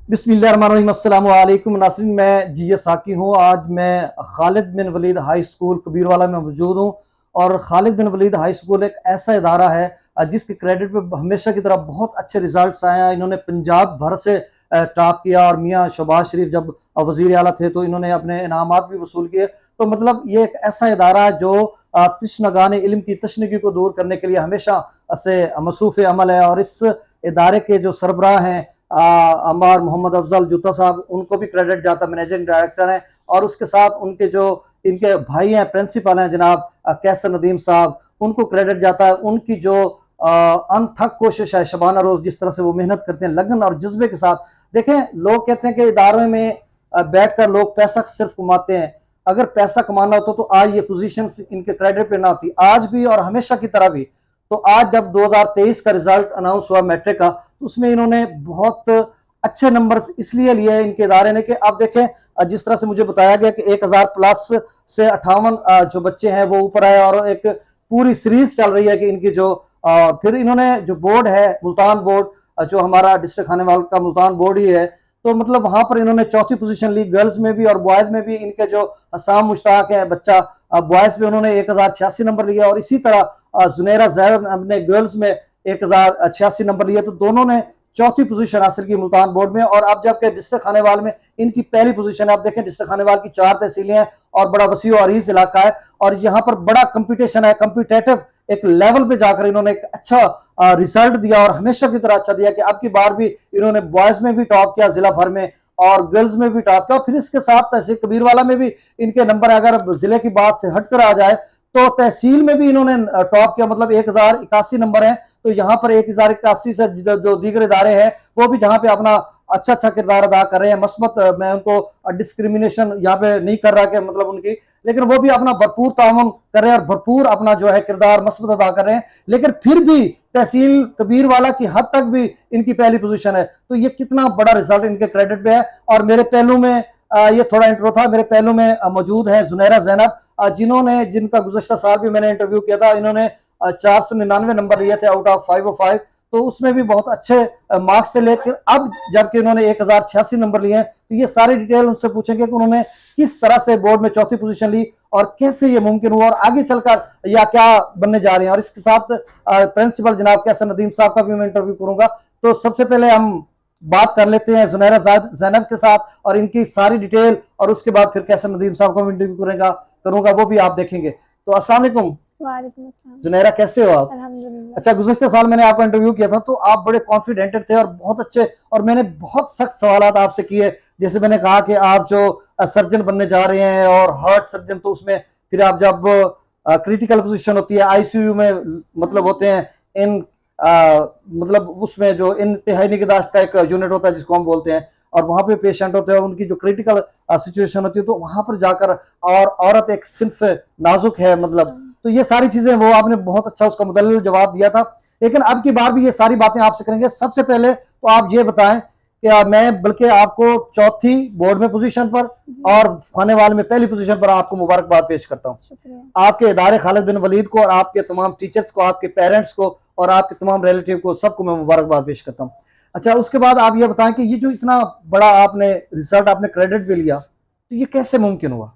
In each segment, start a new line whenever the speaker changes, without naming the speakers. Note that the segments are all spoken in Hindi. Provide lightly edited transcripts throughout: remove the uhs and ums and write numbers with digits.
बिस्मिल्लाहिर्रहमानिर्रहीम। अस्सलाम वालेकुम नाज़रीन, मैं जी साकी हूँ। आज मैं खालिद बिन वलीद हाई स्कूल कबीरवाला में मौजूद हूँ। और खालिद बिन वलीद हाई स्कूल एक ऐसा इदारा है जिसके क्रेडिट पे हमेशा की तरह बहुत अच्छे रिजल्ट्स आए हैं। इन्होंने पंजाब भर से टॉप किया और मियाँ शहबाज शरीफ जब वज़ीर आला थे तो इन्होंने अपने इनामात भी वसूल किए। तो मतलब ये एक ऐसा इदारा है जो तशनगान इल्म की तशनगी को दूर करने के लिए हमेशा से मसरूफ़ अमल है। और इस इदारे के जो सरबराह हैं अमार मोहम्मद अफजल जूता साहब, उनको भी क्रेडिट जाता, मैनेजिंग डायरेक्टर हैं। और उसके साथ उनके जो इनके भाई हैं, प्रिंसिपल हैं जनाब कैसर नदीम साहब, उनको क्रेडिट जाता है। उनकी जो अनथक कोशिश है, शबाना रोज जिस तरह से वो मेहनत करते हैं लगन और जज्बे के साथ। देखें, लोग कहते हैं कि इदारे में बैठकर लोग पैसा सिर्फ कमाते हैं। अगर पैसा कमाना होता तो आज ये पोजीशन इनके क्रेडिट पे ना आती, आज भी और हमेशा की तरह भी। तो आज जब 2023 का रिजल्ट अनाउंस हुआ मैट्रिक का, तो उसमें इन्होंने बहुत अच्छे नंबर्स इसलिए लिए इनके इदारे ने कि अब देखें जिस तरह से मुझे बताया गया कि 1000 प्लस से 58 जो बच्चे हैं वो ऊपर आए। और एक पूरी सीरीज चल रही है कि इनकी जो फिर इन्होंने जो बोर्ड है मुल्तान बोर्ड, जो हमारा डिस्ट्रिक्ट खानेवाल का मुल्तान बोर्ड ही है, तो मतलब वहां पर इन्होंने चौथी पोजीशन ली। गर्ल्स में भी और बॉयज में भी इनके जो हसाम मुश्ताक है बच्चा, बॉयज में उन्होंने 1086 नंबर लिया। और इसी तरह जुनैरा जहर अपने गर्ल्स में 1086 नंबर लिए। तो दोनों ने चौथी पोजीशन हासिल की मुल्तान बोर्ड में। और अब जबकि डिस्ट्रिक्ट खानेवाल में इनकी पहली पोजीशन है। आप देखें, डिस्ट्रिक्ट खानेवाल की 4 तहसीलें हैं और बड़ा वसी और अरीज इलाका है। और यहाँ पर बड़ा कंपटीशन है, कंपिटेटिव एक लेवल पे जाकर इन्होंने एक अच्छा रिजल्ट दिया और हमेशा की तरह अच्छा दिया कि अब की बार भी इन्होंने बॉयज में भी टॉप किया जिला भर में और गर्ल्स में भी टॉप किया। फिर इसके साथ तहसील कबीरवाला में भी इनके नंबर, अगर जिले की बात से हटकर आ जाए तो तहसील में भी इन्होंने टॉप किया, मतलब 1081 नंबर है। तो यहाँ पर 1081 से जो दीगर इदारे हैं वो भी जहाँ पे अपना अच्छा अच्छा किरदार अदा कर रहे हैं। मस्बत, मैं उनको डिस्क्रिमिनेशन यहाँ पे नहीं कर रहा कि मतलब उनकी, लेकिन वो भी अपना भरपूर ताउन कर रहे हैं और भरपूर अपना जो है किरदार मस्बत अदा कर रहे हैं। लेकिन फिर भी तहसील कबीरवाला की हद तक भी इनकी पहली पोजीशन है। तो ये कितना बड़ा रिजल्ट इनके क्रेडिट पे है। और मेरे पहलू में ये थोड़ा इंट्रो था, मेरे पहलू में मौजूद है जुनैरा जैनब, जिनका गुज़श्ता साल भी मैंने इंटरव्यू किया था। इन्होंने 499 नंबर लिए थे आउट ऑफ 505। तो उसमें भी बहुत अच्छे मार्क्स से लेकर अब जबकि उन्होंने 1086 नंबर लिए हैं। तो ये सारी डिटेल उनसे पूछेंगे कि उन्होंने किस तरह से बोर्ड में चौथी पोजीशन ली और कैसे ये मुमकिन हुआ और आगे चलकर या क्या बनने जा रहे हैं। और इसके साथ प्रिंसिपल जनाब कैसर नदीम साहब का भी मैं इंटरव्यू करूंगा। तो सबसे पहले हम बात कर लेते हैं जुनैरा जैनब के साथ और इनकी सारी डिटेल, और उसके बाद फिर कैसर नदीम साहब का भी इंटरव्यू करूंगा, वो भी आप देखेंगे। तो अस्सलाम वालेकुम जुनैरा, कैसे हो आप? अच्छा, गुज़श्ते साल मैंने आपका इंटरव्यू किया था तो आप बड़े कॉन्फिडेंटेड थे और बहुत अच्छे, और मैंने बहुत सख्त सवाल आपसे किए। जैसे मैंने कहा कि आप जो सर्जन बनने जा रहे हैं और हार्ट सर्जन, तो उसमें फिर आप जब क्रिटिकल पोजीशन होती है आईसीयू में, मतलब होते हैं इन मतलब उसमें जो इंतहाई निगहदाश्त का एक यूनिट होता है जिसको हम बोलते हैं, और वहां पे पेशेंट होते हैं और उनकी जो क्रिटिकल सिचुएशन होती है, तो वहां पर जाकर, और औरत एक सिर्फ नाजुक है, मतलब तो ये सारी चीजें वो आपने बहुत अच्छा उसका मुदल्लल जवाब दिया था। लेकिन अब की बार भी ये सारी बातें आपसे करेंगे। सबसे पहले तो आप ये बताएं कि मैं बल्कि आपको चौथी बोर्ड में पोजीशन पर और खानेवाल में पहली पोजीशन पर आपको मुबारकबाद पेश करता हूँ। आपके इदारे खालिद बिन वलीद को और आपके तमाम टीचर्स को, आपके पेरेंट्स को और आपके तमाम रिलेटिव को, सबको मैं मुबारकबाद पेश करता हूँ। अच्छा, उसके बाद आप ये बताएं कि ये जो इतना बड़ा आपने रिजल्ट, आपने क्रेडिट भी लिया, तो ये कैसे मुमकिन हुआ?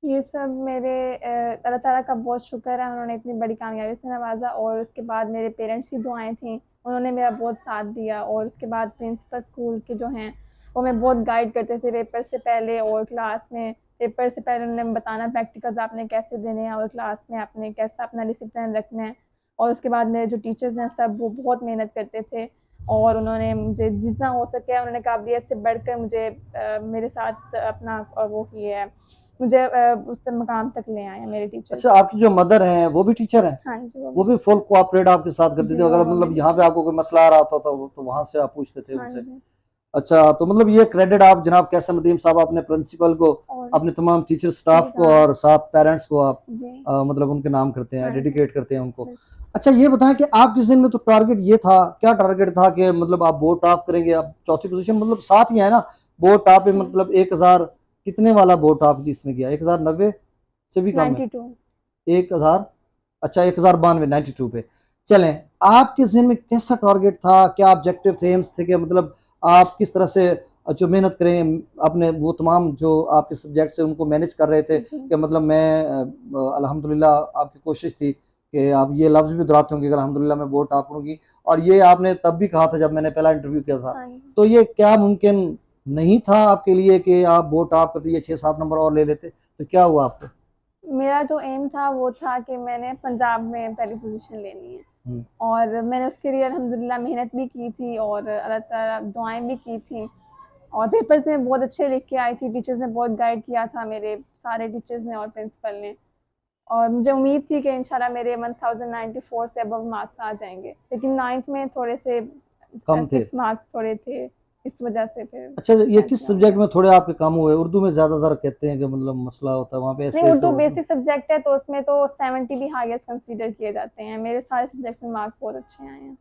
ये सब मेरे अल्लाह ताला का बहुत शुक्र है, उन्होंने इतनी बड़ी कामयाबी से नवाजा। और उसके बाद मेरे पेरेंट्स की दुआएं थी, उन्होंने मेरा बहुत साथ दिया। और उसके बाद प्रिंसिपल स्कूल के जो हैं वो मैं बहुत गाइड करते थे पेपर से पहले और क्लास में। पेपर से पहले उन्होंने बताना प्रैक्टिकल्स आपने कैसे देने हैं और क्लास में आपने कैसा अपना डिसिप्लिन रखना है। और उसके बाद मेरे जो टीचर्स हैं सब वो बहुत मेहनत करते थे और उन्होंने मुझे जितना हो सके, उन्होंने काबिलियत से बढ़कर मुझे मेरे साथ अपना वो किया है, मुझे उस मकाम तक ले आए हैं मेरे टीचर्स।
अच्छा, आपकी जो मदर हैं वो भी टीचर हैं?
हाँ जी,
वो भी फुल कोऑपरेट आपके साथ करते
जी,
थे? अगर
वो
मतलब
भी।
यहाँ पे आपको कोई मसला आ रहा होता था तो वहां से आप पूछते थे
हाँ
उनसे?
जी।
अच्छा, तो मतलब ये क्रेडिट आप जनाब कैसर नदीम साहब, अपने प्रिंसिपल को,
और
अपने तमाम टीचर स्टाफ को
निदान।
और साथ पेरेंट्स को आप
जी।
मतलब उनके नाम करते हैं,
हाँ जी।
डेडिकेट करते हैं उनको।
बिल्कुल।
अच्छा, ये बताएं कि आपके ज़हन में तो टारगेट ये था, क्या टारगेट था कि मतलब आप बोर्ड टॉप करेंगे? आप चौथी पोजीशन मतलब साथ ही है ना बोर्ड टॉप में,
जी।
मतलब 1000 कितने वाला बोर्ड टॉप जिसने किया? 1090 से भी कम है?
92।
1000, अच्छा 1092, 92 पे। चलें, आपके ज़हन में कैसा टारगेट था, क्या ऑब्जेक्टिव थे, एम्स थे कि मतलब आप किस तरह से जो मेहनत करें अपने वो तमाम जो आपके सब्जेक्ट से उनको मैनेज कर रहे थे
जी।
कि मतलब मैं अल्हम्दुलिल्लाह आपकी कोशिश थी कि आप ये लफ्ज़ भी दोहराते होंगे कि अल्हम्दुलिल्लाह मैं बोर्ड टॉप करूँगी, और ये आपने तब भी कहा था जब मैंने पहला इंटरव्यू किया था।
हाँ जी।
तो ये क्या मुमकिन नहीं था आपके लिए कि आप बोर्ड टॉप करते, ये 6-7 नंबर और ले लेते? तो क्या हुआ आपको?
मेरा जो एम था वो था कि मैंने पंजाब में पहली पोजीशन लेनी है,
हुँ,
और मैंने उसके लिए अल्हम्दुलिल्लाह मेहनत भी की थी और अल्लाह ताला दुआएँ भी की थी, और पेपर्स में बहुत अच्छे लिख के आई थी। टीचर्स ने बहुत गाइड किया था, मेरे सारे टीचर्स ने और प्रिंसिपल ने, और मुझे उम्मीद थी कि इंशाल्लाह मेरे 1094 से अबव मार्क्स आ जाएँगे। लेकिन 9th में थोड़े से
कम थे।
6 मार्क्स थोड़े थे, इस वजह से फिर
अच्छा, ये किस
कैंसल हो
सब्जेक्ट
गया।
में थोड़े आपके कम हुए? उर्दू में ज़्यादातर कहते हैं कि मतलब मसला होता है, वहाँ पे
नहीं,
ऐसे-ऐसे
उर्दू
होता है।
बेसिक सब्जेक्ट है तो उसमें तो 70 भी हाईएस्ट कंसीडर किए जाते हैं। मेरे सारे सब्जेक्ट्स में मार्क्स बहुत अच्छे आए हैं।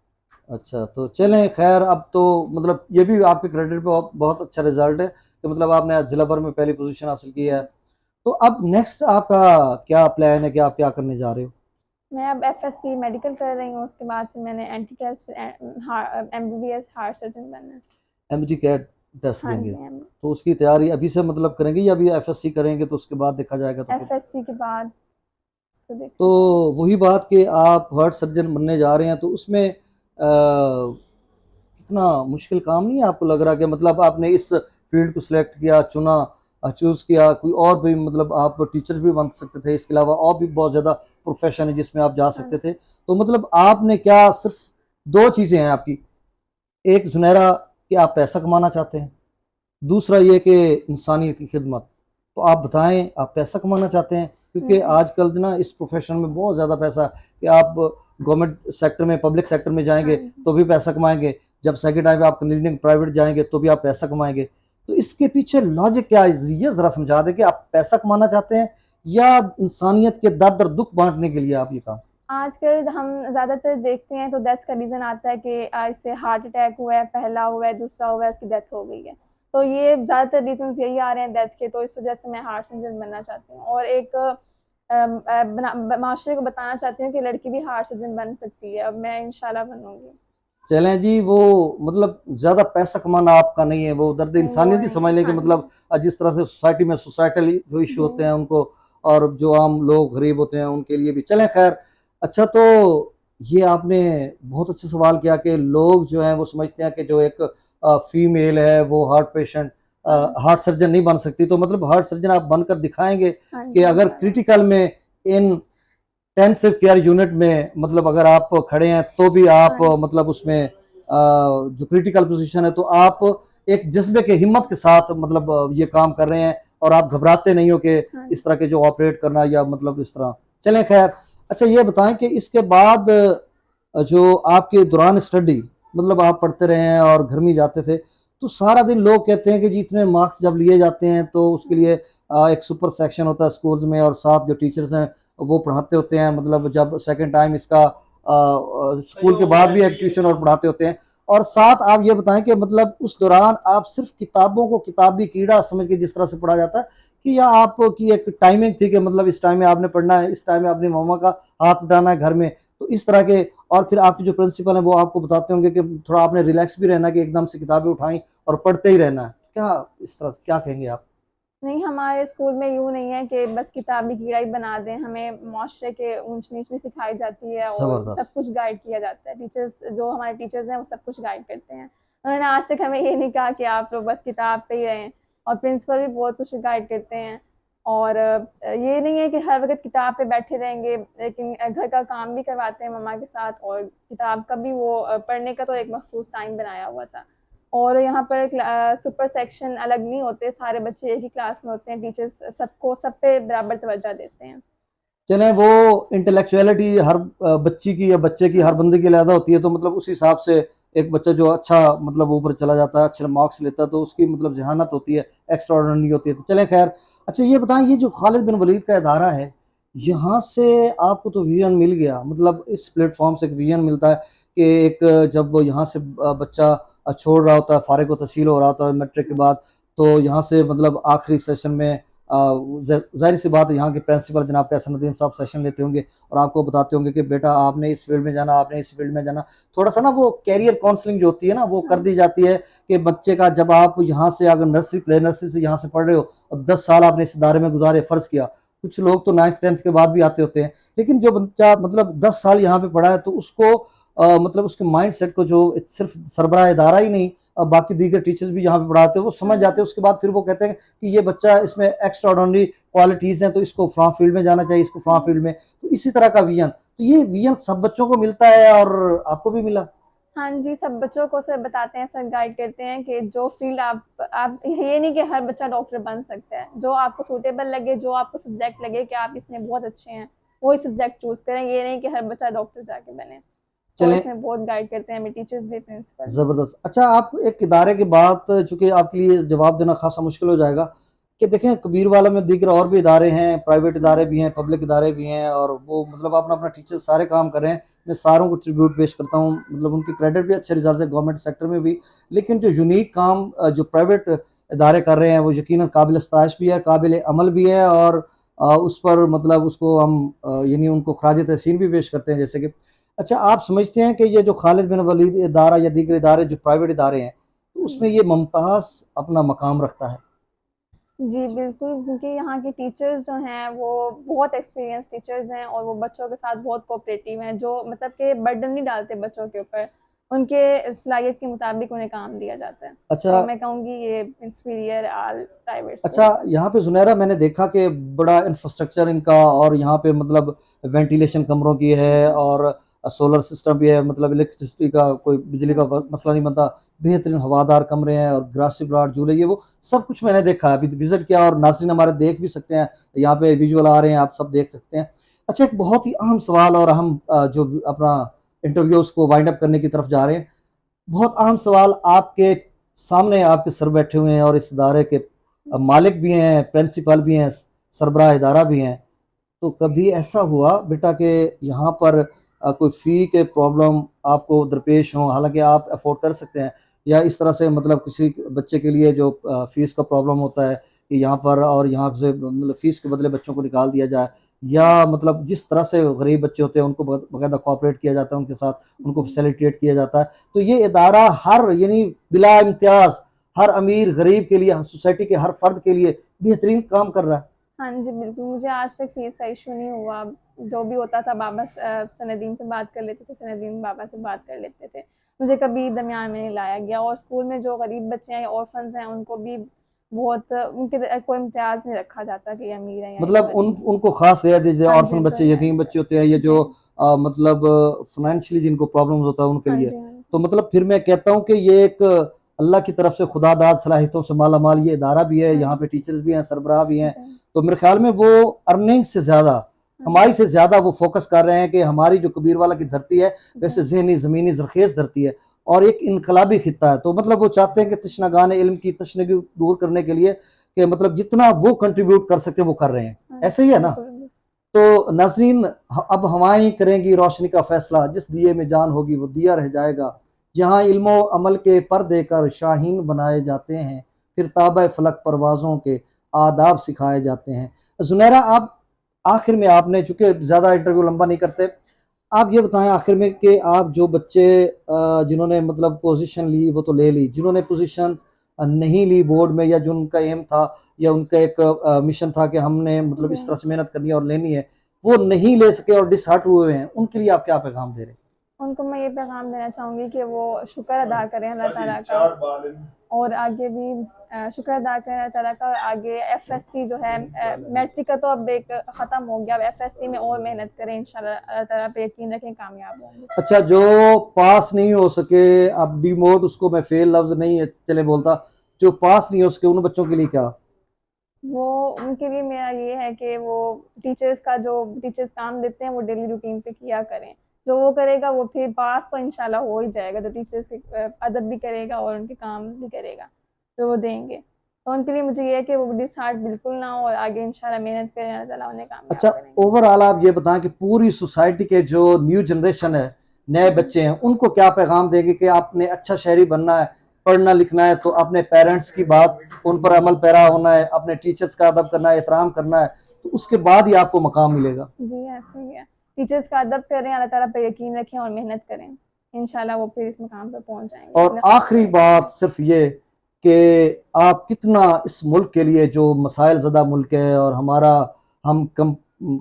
अच्छा, तो चलें खैर, अब तो मतलब ये भी आपके क्रेडिट पे बहुत अच्छा रिज़ल्ट है कि मतलब आपने ज़िला भर में पहली पोज़ीशन हासिल की है। तो अब नेक्स्ट आपका क्या प्लान है कि आप क्या करने जा रहे हो?
मैं अब एफएससी मेडिकल कर रही हूँ, उसके बाद फिर मैंने anti test MBBS heart surgeon बनना है।
एमजी कैट टेस्ट
हाँ
देंगे,
जी, एम
तो उसकी तैयारी अभी से मतलब करेंगे या अभी एफएससी करेंगे तो उसके बाद देखा जाएगा तो फिर?
एफएससी के बाद इसको
तो
देखा जाएगा।
वही बात कि आप हार्ट सर्जन बनने जा रहे हैं, तो उसमें कितना मुश्किल काम नहीं है आपको लग रहा कि मतलब आपने इस फील्ड को सिलेक्ट किया, चुना, चूज़ किया, कोई और भी मतलब आप टीचर भी बन सकते थे, इसके अलावा और भी बहुत ज़्यादा प्रोफ़ेशन है जिसमें आप जा
हाँ
सकते
जी,
थे। तो मतलब आपने क्या सिर्फ़ 2 चीज़ें हैं आपकी, एक सुनहरा कि आप पैसा कमाना चाहते हैं, दूसरा ये कि इंसानियत की खिदमत। तो आप बताएँ, आप पैसा कमाना चाहते हैं? क्योंकि
जी,
आजकल ना इस प्रोफ़ेशन में बहुत ज़्यादा पैसा है कि आप गवर्नमेंट सेक्टर में, पब्लिक सेक्टर में जाएँगे
हाँ जी।
तो भी पैसा कमाएँगे, जब सेकंड टाइम आप क्लिनिक प्राइवेट जाएँगे तो भी आप पैसा कमाएँगे। तो इसके पीछे लॉजिक क्या है? ये ज़रा समझा दें कि आप पैसा कमाना चाहते हैं या इंसानियत के दर्द और दुःख बाँटने के लिए आप ये काम?
आजकल हम ज़्यादातर देखते हैं तो डेथ का रीज़न आता है कि इससे हार्ट अटैक हुआ है, पहला हुआ है, दूसरा हुआ है, इसकी डेथ हो गई है। तो ये ज़्यादातर रीज़न्स यही आ रहे हैं डेथ के, तो इस वज़ह से मैं हार्ट सर्जन बनना चाहती हूँ, और एक माशरे को बताना चाहती हूँ कि लड़की भी हार्ट सर्जन बन सकती है। अब मैं इंशाल्लाह बनूँगी।
चलें जी, वो मतलब ज़्यादा पैसा कमाना आपका नहीं है, वो दर्द
नहीं, वो
इंसानियत ही
नहीं
समझ
है।
लें कि
हाँ
मतलब
जी।
जिस तरह से सोसाइटी में सोसाइटल जो इश्यू
जी।
होते हैं उनको, और जो आम लोग गरीब होते हैं उनके लिए भी। चलें खैर, अच्छा, तो ये आपने बहुत अच्छा सवाल किया कि लोग जो हैं वो समझते हैं कि जो एक फीमेल है वो हार्ट पेशेंट
हाँ।
हार्ट सर्जन नहीं बन सकती। तो मतलब हार्ट सर्जन आप बनकर दिखाएँगे
हाँ
कि
जी,
अगर
इंशाल्लाह।
क्रिटिकल में इन इंटेंसिव केयर यूनिट में मतलब अगर आप खड़े हैं तो भी आप
हाँ जी।
मतलब उसमें जो क्रिटिकल पोजीशन है तो आप एक जज्बे के हिम्मत के साथ मतलब ये काम कर रहे हैं, और आप घबराते नहीं हो कि
हाँ
इस
जी।
तरह के जो ऑपरेट करना या मतलब इस तरह। चलें खैर, अच्छा ये बताएं कि इसके बाद जो आपके दौरान स्टडी मतलब आप पढ़ते रहे हैं और घर में जाते थे, तो सारा दिन लोग कहते हैं कि जी इतने मार्क्स जब लिए जाते हैं तो उसके
हुँ।
लिए एक सुपर सेक्शन होता है स्कूल्स में, और साथ जो टीचर्स हैं वो पढ़ाते होते हैं, मतलब जब सेकंड टाइम इसका स्कूल के बाद भी एक ट्यूशन और पढ़ाते होते हैं। और साथ आप ये बताएं कि मतलब उस दौरान आप सिर्फ किताबों को किताबी कीड़ा समझ के जिस तरह से पढ़ा जाता है, कि या आपकी एक टाइमिंग थी कि मतलब इस टाइम में आपने पढ़ना है, इस टाइम में अपनी मम्मा का हाथ बटाना है घर में, तो इस तरह के। और फिर आपके जो प्रिंसिपल हैं वो आपको बताते होंगे कि थोड़ा आपने रिलैक्स भी रहना, कि एकदम से किताबें उठाई और पढ़ते ही रहना है। क्या इस तरह से क्या कहेंगे आप?
नहीं, हमारे स्कूल में यूँ नहीं है कि बस किताबी कीड़ा ही बना दें, हमें मुआशरे के ऊँच-नीच भी सिखाई जाती है और सब
जबरदस्त।
कुछ गाइड किया जाता है। टीचर्स जो हमारे टीचर्स हैं, वो सब कुछ गाइड करते हैं। उन्होंने आज तक हमें ये नहीं कहा कि आप लोग बस किताब पे ही रहें, और प्रिंसिपल भी बहुत कुछ गाइड करते हैं। और ये नहीं है कि हर वक़्त किताब पे बैठे रहेंगे, लेकिन घर का काम भी करवाते हैं मम्मा के साथ, और किताब का भी वो पढ़ने का तो एक मख़सूस टाइम बनाया हुआ था। और यहाँ पर सुपर सेक्शन अलग नहीं होते, सारे बच्चे एक ही क्लास में होते हैं, टीचर्स सबको सब पे बराबर तवज्जो देते हैं।
चलें, वो इंटेलेक्चुअलिटी हर बच्ची की या बच्चे की, हर
हाँ,
बंदे की अलग होती है, तो मतलब उस हिसाब से एक बच्चा जो अच्छा मतलब ऊपर चला जाता है, अच्छे मार्क्स लेता है, तो उसकी मतलब ज़हानत होती है, एक्स्ट्रा ऑर्डिनरी होती है। तो चलें खैर, अच्छा ये बताएं, ये जो खालिद बिन वलीद का इदारा है, यहाँ से आपको तो विजन मिल गया, मतलब इस प्लेटफॉर्म से एक विजन मिलता है कि एक जब यहाँ से बच्चा छोड़ रहा होता है, फारिग व तहसील हो रहा होता है मैट्रिक के बाद, तो यहाँ से मतलब आखिरी सेशन में जाहिर सी बात है यहाँ के प्रिंसिपल जनाब कैसर नदीम साहब सेशन लेते होंगे और आपको बताते होंगे कि बेटा आपने इस फील्ड में जाना, आपने इस फील्ड में जाना। थोड़ा सा ना वो कैरियर काउंसलिंग जो होती है ना वो कर दी जाती है कि बच्चे का, जब आप यहाँ से अगर नर्सरी प्ले नर्सरी से यहाँ से पढ़ रहे हो और 10 साल आपने इस इदारे में गुजारे, फर्ज किया कुछ लोग तो 9th 10th के बाद भी आते होते हैं, लेकिन जो बच्चा मतलब 10 साल यहाँ पे पढ़ा है तो उसको मतलब उसके माइंड सेट को, जो सिर्फ सरबराह इदारा ही नहीं बाकी दीगर टीचर्स भी यहाँ पे पढ़ाते हैं, वो समझ जाते हैं। उसके बाद फिर वो कहते हैं कि ये बच्चा, इसमें एक्स्ट्रा ऑर्डिनरी क्वालिटीज हैं तो इसको फलां फील्ड में जाना चाहिए, इसको फलां फील्ड में। तो इसी तरह का विजन, तो ये विजन सब बच्चों को मिलता है और आपको भी मिला।
हाँ जी, सब बच्चों को सर बताते हैं, सर गाइड करते हैं कि जो फील्ड आप ये नहीं कि हर बच्चा डॉक्टर बन सकता है, जो आपको सूटेबल लगे, जो आपको सब्जेक्ट लगे कि आप इसमें बहुत अच्छे हैं, वही सब्जेक्ट चूज करें। ये नहीं कि हर बच्चा डॉक्टर जाके बने। तो
चलें,
इसमें बहुत गाइड करते हैं हमें टीचर्स भी, प्रिंसिपल भी।
जबरदस्त। अच्छा, आप एक इदारे की बात, चूंकि आपके लिए जवाब देना खासा मुश्किल हो जाएगा, कि देखें कबीर वाला में दीगर और भी इदारे हैं, प्राइवेट इदारे भी हैं, पब्लिक इदारे भी हैं, और वो मतलब अपना अपना टीचर सारे काम कर रहे हैं। मैं सारों को ट्रिब्यूट पेश करता हूँ, मतलब उनकी क्रेडिट भी अच्छे रिजल्ट है गवर्नमेंट सेक्टर में भी। लेकिन जो यूनिक काम जो प्राइवेट इदारे कर रहे हैं वो यकीनन काबिल इस्ताइश भी है, काबिल अमल भी है, और उस पर मतलब उसको हम यानी उनको खराज तहसीन भी पेश करते हैं। जैसे कि अच्छा, आप समझते हैं कि ये जो खालिद बिन वलीद इदारा या दीगर इदारे जो प्राइवेट इदारे हैं, तो उसमें ये मुमताज़ अपना मकाम रखता है?
जी बिल्कुल, क्योंकि यहाँ के टीचर्स जो हैं वो बहुत एक्सपीरियंस टीचर्स हैं और वो बच्चों के साथ बहुत कोऑपरेटिव हैं, जो मतलब कि बर्डन नहीं डालते बच्चों के ऊपर, उनके सलाहियत के मुताबिक उन्हें काम दिया जाता है।
अच्छा।
तो मैं कहूँगी ये इंस्पीरियर आल प्राइवेट
अच्छा,
स्कूल्स हैं।
यहाँ पे जुनैरा मैंने देखा कि बड़ा इंफ्रास्ट्रक्चर इनका, और यहाँ पे मतलब वेंटिलेशन कमरों की है, और सोलर सिस्टम भी है, मतलब इलेक्ट्रिसिटी का कोई बिजली का मसला नहीं बनता। बेहतरीन हवादार कमरे हैं और ग्रासी प्लाट, झूले, ये वो सब कुछ मैंने देखा है, अभी विजिट किया, और नाज़रीन हमारे देख भी सकते हैं, यहाँ पे विजुअल आ रहे हैं, आप सब देख सकते हैं। अच्छा, एक बहुत ही अहम सवाल, और हम जो अपना इंटरव्यू उसको वाइंड अप करने की तरफ जा रहे हैं, बहुत अहम सवाल, आपके सामने आपके सर बैठे हुए हैं और इस इदारे के मालिक भी हैं, प्रिंसिपल भी हैं, सरबराह इदारा भी हैं, तो कभी ऐसा हुआ बेटा कि यहाँ पर कोई फ़ी के प्रॉब्लम आपको दरपेश हो, हालांकि आप अफोर्ड कर सकते हैं, या इस तरह से मतलब किसी बच्चे के लिए जो फ़ीस का प्रॉब्लम होता है कि यहाँ पर और यहाँ से मतलब फ़ीस के बदले बच्चों को निकाल दिया जाए, या मतलब जिस तरह से गरीब बच्चे होते हैं उनको बाकायदा कोऑपरेट किया जाता है, उनके साथ उनको फैसिलिटेट किया जाता है, तो ये इदारा हर यानी बिला इम्तियाज़ हर अमीर गरीब के लिए, सोसाइटी के हर फर्द के लिए बेहतरीन काम कर रहा है?
हाँ जी, बिल्कुल, मुझे आज तक फ़ीस का इश्यू नहीं हुआ। जो भी होता था बाबा सनदीन से बात कर लेते थे, सनदीन बाबा से बात कर लेते थे। मुझे कभी दरमियान में नहीं लाया गया, और स्कूल में जो गरीब बच्चे हैं, ऑर्फन्स हैं, उनको भी बहुत उनके कोई इम्तियाज़ नहीं रखा जाता कि ये अमीर हैं या ये
मतलब
गरीब हैं।
उनको खास रियायत दी जाए,
हाँ जी,
ऑर्फन
उनको
बच्चे,
रियायत
यतीम बच्चे
दें।
होते हैं, ये जो
जी।
मतलब फाइनेंशियली जिनको प्रॉब्लम्स होता है उनके
हाँ
लिए,
जी, हाँ जी।
तो मतलब फिर मैं कहता हूँ कि ये एक अल्लाह की तरफ से खुदादाद सलाहियतों से माला माल ये इदारा भी है,
हाँ
यहाँ
जी,
पे टीचर्स भी हैं, सरबराह भी हैं।
जी।
तो मेरे ख्याल में वो अर्निंग से ज़्यादा,
हाँ
कमाई से ज़्यादा वो फोकस कर रहे हैं कि हमारी जो कबीर वाला की धरती है
जी,
वैसे ज़हनी ज़मीनी ज़रखेज़ धरती है, और एक इनकलाबी खित्ता है, तो मतलब वो चाहते हैं कि तशनागान इल्म की तशनगी दूर करने के लिए कि मतलब जितना वो कंट्रीब्यूट कर सकते हैं वो कर रहे हैं।
हाँ
ऐसे ही
जी,
है ना?
बिल्कुल, बिल्कुल।
तो नाज़रीन, अब हवाएं करेंगी रोशनी का फैसला, जिस दिए में जान होगी वो दिया रह जाएगा, जहाँ इल्मो अमल के पर देकर शाहीन बनाए जाते हैं, फिर ताबा फलक परवाज़ों के आदाब सिखाए जाते हैं। ज़ुनैरा, आप आखिर में, आपने चूँकि ज़्यादा इंटरव्यू लंबा नहीं करते, आप ये बताएं आखिर में कि आप जो बच्चे जिन्होंने मतलब पोजीशन ली वो तो ले ली, जिन्होंने पोजीशन नहीं ली बोर्ड में, या जो उनका एम था या उनका एक मिशन था कि हमने मतलब
जी।
इस तरह से मेहनत करनी है और लेनी है, वो नहीं ले सके और डिसहार्ट हुए हैं, उनके लिए आप क्या पैगाम दे रहे हैं?
उनको मैं ये पैगाम देना चाहूँगी कि वो शुक्र अदा करें अल्लाह ताला का, और आगे भी शुक्र अदा करें अल्लाह ताला का, और आगे एफएससी जो है, मैट्रिक का तो अब एक ख़त्म हो गया, अब एफएससी में और मेहनत करें, इंशाल्लाह अल्लाह ताला पे यकीन रखें, कामयाब होंगे।
अच्छा, जो पास नहीं हो सके, अब डिमोट उसको मैं फेल लफ्ज नहीं चले बोलता, जो पास नहीं हो सके उन बच्चों के लिए क्या?
वो उनके लिए मेरा ये है कि वो टीचर्स काम देते हैं वो डेली रूटीन पे किया करें। जो वो करेगा वो फिर पास तो इंशाल्लाह हो ही जाएगा, जो टीचर्स की अदब भी करेगा और उनके काम भी करेगा जो वो देंगे। तो उनके लिए मुझे ये है कि वो डिसहार्ट बिल्कुल ना हो, और आगे इंशाल्लाह मेहनत करें, अल्लाह ताला उन्हें कामयाब
अच्छा,
करेंगे।
ओवरऑल आप ये बताएं कि पूरी सोसाइटी के जो न्यू जनरेशन है, नए बच्चे हैं, उनको क्या पैगाम देंगे कि आपने अच्छा शहरी बनना है, पढ़ना लिखना है तो अपने पेरेंट्स की बात उन पर अमल पैरा होना है, अपने टीचर्स का अदब करना है, एहतराम करना है, तो उसके बाद ही आपको मकाम मिलेगा।
जी ऐसे ही है, टीचर्स का अदब करें, अल्लाह ताला पे यकीन रखें और मेहनत करें, इंशाल्लाह वो फिर इस मुकाम पर पहुंच जाएंगे।
और आखिरी बात सिर्फ ये कि आप कितना इस मुल्क के लिए, जो मसाइल ज़दा मुल्क है और हमारा, हम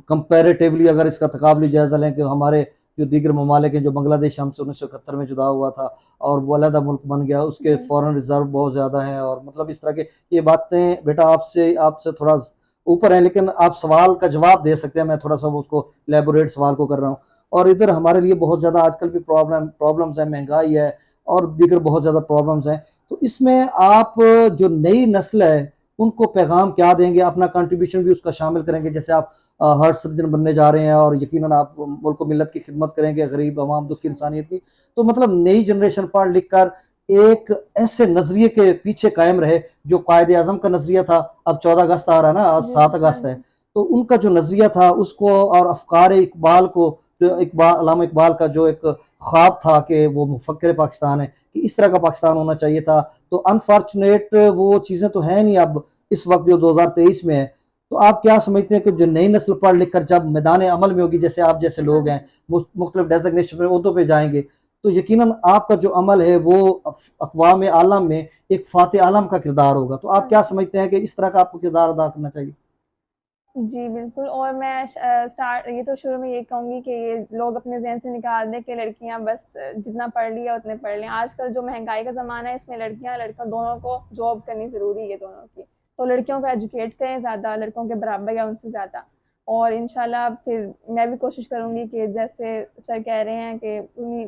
कंपैरेटिवली अगर इसका तकाबली जायज़ा लें कि हमारे जो दीगर ममालिक हैं, जो बांग्लादेश हमसे 1971 में जुदा हुआ था और वो अलहदा मुल्क बन गया, उसके फॉरेन रिजर्व बहुत ज़्यादा हैं और मतलब इस तरह के ये बातें बेटा आपसे आपसे थोड़ा ऊपर हैं, लेकिन आप सवाल का जवाब दे सकते हैं। मैं थोड़ा सा उसको एलेबोरेट सवाल को कर रहा हूँ। और इधर हमारे लिए बहुत ज़्यादा आजकल भी प्रॉब्लम्स हैं, महंगाई है और दीगर बहुत ज़्यादा प्रॉब्लम्स हैं। तो इसमें आप जो नई नस्ल है उनको पैगाम क्या देंगे, अपना कंट्रीब्यूशन भी उसका शामिल करेंगे? जैसे आप हार्ट सर्जन बनने जा रहे हैं और यकीनन आप मुल्क मिल्लत की खिदमत करेंगे, गरीब अवाम दुख की इंसानियत की। तो मतलब नई जनरेशन पढ़ लिख कर एक ऐसे नजरिए के पीछे कायम रहे जो कायदे आजम का नजरिया था। अब 14 अगस्त आ रहा है ना, आज 7 अगस्त है, तो उनका जो नजरिया था उसको और अफकार इकबाल को, जो इकबाल अल्लामा इकबाल का जो एक ख्वाब था कि वो मुफक्किर पाकिस्तान है, कि इस तरह का पाकिस्तान होना चाहिए था, तो अनफॉर्चुनेट वो चीज़ें तो है नहीं अब इस वक्त जो 2023 में है। तो आप क्या समझते हैं कि जो नई नस्ल पढ़ लिख कर जब मैदान अमल में होगी, जैसे आप जैसे लोग हैं मुख्तलिफ डेजिग्नेशन पर ओहदों पर जाएंगे, तो यकीनन आपका जो अमल है वो अक़वाम आलम में एक फातिह आलम का किरदार होगा। तो आप क्या समझते हैं कि इस तरह का आपको किरदार अदा करना चाहिए?
जी, बिल्कुल। और मैं ये तो शुरू में यही कहूँगी कि ये लोग अपने ज़हन से निकाल दें कि लड़कियाँ बस जितना पढ़ लिया उतने पढ़ लें। आजकल जो महंगाई का ज़माना है, इसमें लड़कियाँ लड़का दोनों को जॉब करनी ज़रूरी है, दोनों की। तो लड़कियों को एजुकेट करें ज़्यादा, लड़कों के बराबर या उनसे ज़्यादा। और इंशाल्लाह फिर मैं भी कोशिश करूँगी कि जैसे सर कह रहे हैं कि उन्हीं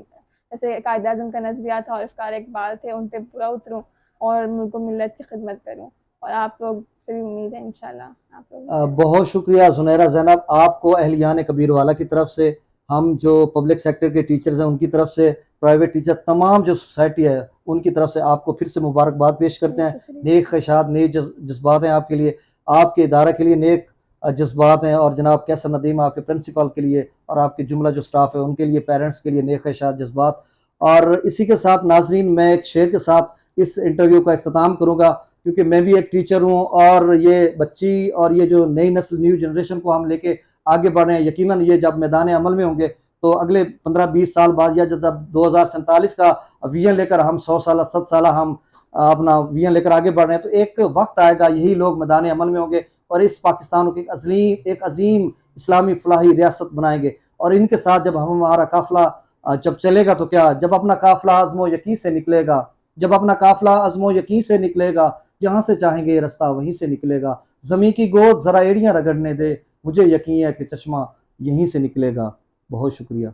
जैसे कायद-ए-आज़म का नज़रिया था और अफ़कार इकबाल थे, उन पे पूरा उतरूँ और मुल्क व मिल्लत की खिदमत करूँ। और आप लोग से भी उम्मीद है इंशाल्लाह आप लोग
बहुत शुक्रिया ज़ुनैरा ज़ैनब, आपको अहलियान कबीरवाला की तरफ से, हम जो पब्लिक सेक्टर के टीचर्स हैं उनकी तरफ से, प्राइवेट टीचर, तमाम जो सोसाइटी है उनकी तरफ से आपको फिर से मुबारकबाद पेश करते हैं। नेक ख्वाहिशात, नेक जज्बात हैं आपके लिए, आपके इदारा के लिए नेक जज्बात हैं, और जनाब कैसर नदीम आपके प्रिंसिपल के लिए और आपके जुमला जो स्टाफ है उनके लिए, पेरेंट्स के लिए नेक ख्वाहिशात, जज्बात। और इसी के साथ नाजरीन, मैं एक शेर के साथ इस इंटरव्यू का अख्ताम करूँगा, क्योंकि मैं भी एक टीचर हूँ और ये बच्ची और ये जो नई नस्ल, न्यू जनरेशन को हम लेके आगे बढ़ रहे हैं। यकीनन ये जब मैदान अमल में होंगे तो अगले 15-20 साल बाद, या जब 2047 का विजन लेकर हम 100 साल 7 साल हम अपना विजन लेकर आगे बढ़ रहे हैं, तो एक वक्त आएगा यही लोग मैदान अमल में होंगे और इस पाकिस्तान को एक अजीम इस्लामी फलाही रियासत बनाएंगे। और इनके साथ जब हमारा काफिला जब चलेगा तो क्या, जब अपना काफिला अज़्म यकीन से निकलेगा, जब अपना काफिला अज़्म यकीन से निकलेगा, जहाँ से चाहेंगे ये रास्ता वहीं से निकलेगा। ज़मीं की गोद ज़रा एड़ियाँ रगड़ने दे, मुझे यकीन है कि चश्मा यहीं से निकलेगा। बहुत शुक्रिया।